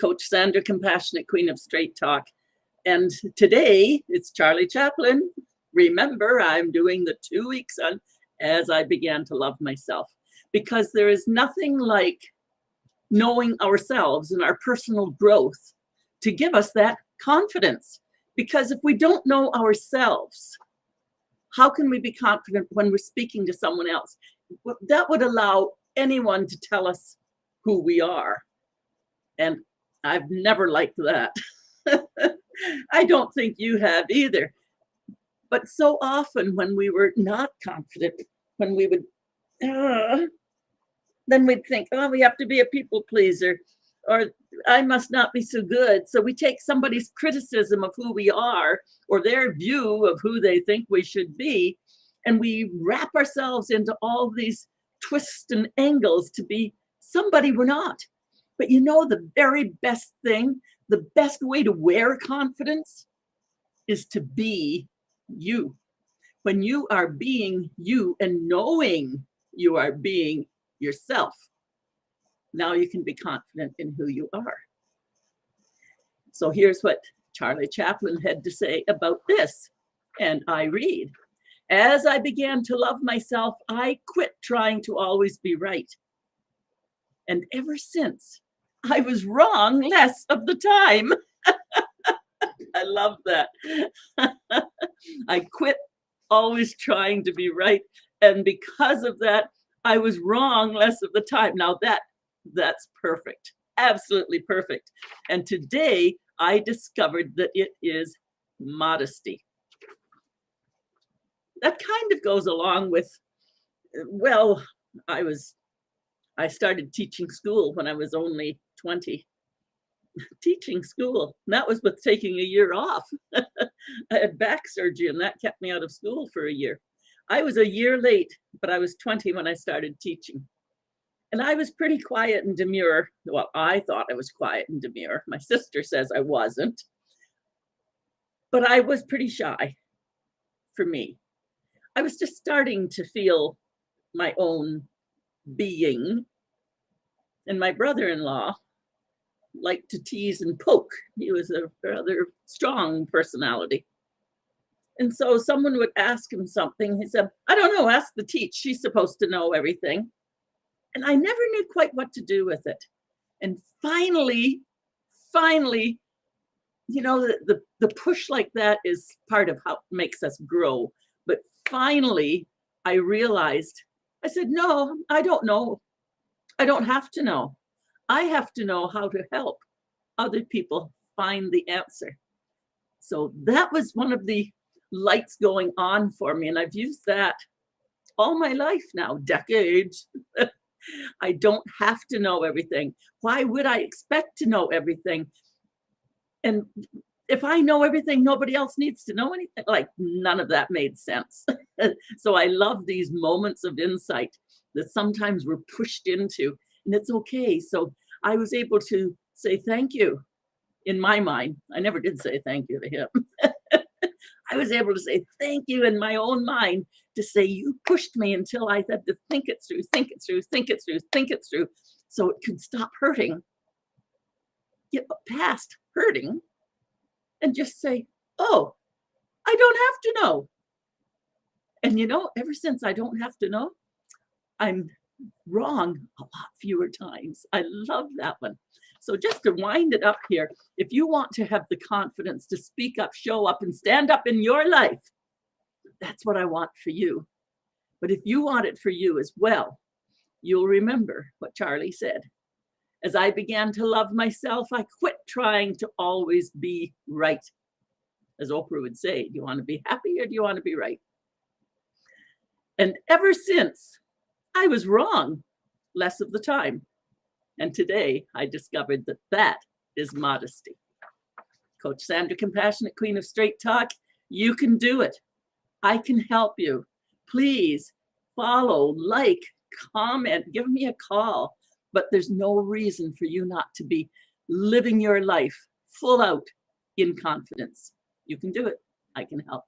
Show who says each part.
Speaker 1: Coach Sandra, Compassionate Queen of Straight Talk. And today it's Charlie Chaplin. Remember, I'm doing the 2 weeks on As I Began to Love Myself, because there is nothing like knowing ourselves and our personal growth to give us that confidence. Because if we don't know ourselves, how can we be confident when we're speaking to someone else? That would allow anyone to tell us who we are. And I've never liked that. I don't think you have either. But so often when we were not confident, when we would, then we'd think, oh, we have to be a people pleaser, or I must not be so good. So we take somebody's criticism of who we are, or their view of who they think we should be, and we wrap ourselves into all these twists and angles to be somebody we're not. But you know, the very best thing, the best way to wear confidence is to be you. When you are being you and knowing you are being yourself, now you can be confident in who you are. So here's what Charlie Chaplin had to say about this. And I read, as I began to love myself, I quit trying to always be right. And ever since, I was wrong less of the time. I love that. I quit always trying to be right. And because of that, I was wrong less of the time. Now that's perfect. Absolutely perfect. And today I discovered that it is modesty. That kind of goes along with, well, I started teaching school when I was only 20. Teaching school, and that was with taking a year off. I had back surgery and that kept me out of school for a year. I was a year late, but I was 20 when I started teaching. And I was pretty quiet and demure. Well, I thought I was quiet and demure. My sister says I wasn't. But I was pretty shy for me. I was just starting to feel my own being. And my brother-in-law liked to tease and poke. He was a rather strong personality. And so someone would ask him something. He said, I don't know, ask the teacher. She's supposed to know everything. And I never knew quite what to do with it. And finally, you know, the push like that is part of how it makes us grow. But finally, I realized, I said, no, I don't know. I don't have to know. I have to know how to help other people find the answer. So that was one of the lights going on for me. And I've used that all my life now, decades. I don't have to know everything. Why would I expect to know everything? And if I know everything, nobody else needs to know anything. Like, none of that made sense. So I love these moments of insight that sometimes we're pushed into, and it's okay. So I was able to say thank you in my mind. I never did say thank you to him. I was able to say thank you in my own mind, to say you pushed me until I had to think it through, think it through, think it through, think it through, so it could stop hurting, get past hurting, and just say, oh, I don't have to know. And you know, ever since I don't have to know, I'm wrong a lot fewer times. I love that one. So just to wind it up here, if you want to have the confidence to speak up, show up, and stand up in your life, that's what I want for you. But if you want it for you as well, you'll remember what Charlie said. As I began to love myself, I quit trying to always be right. As Oprah would say, do you want to be happy or do you want to be right? And ever since, I was wrong less of the time. And today I discovered that that is modesty. Coach Sandra, Compassionate Queen of Straight Talk, you can do it. I can help you. Please follow, like, comment, give me a call. But there's no reason for you not to be living your life full out in confidence. You can do it. I can help.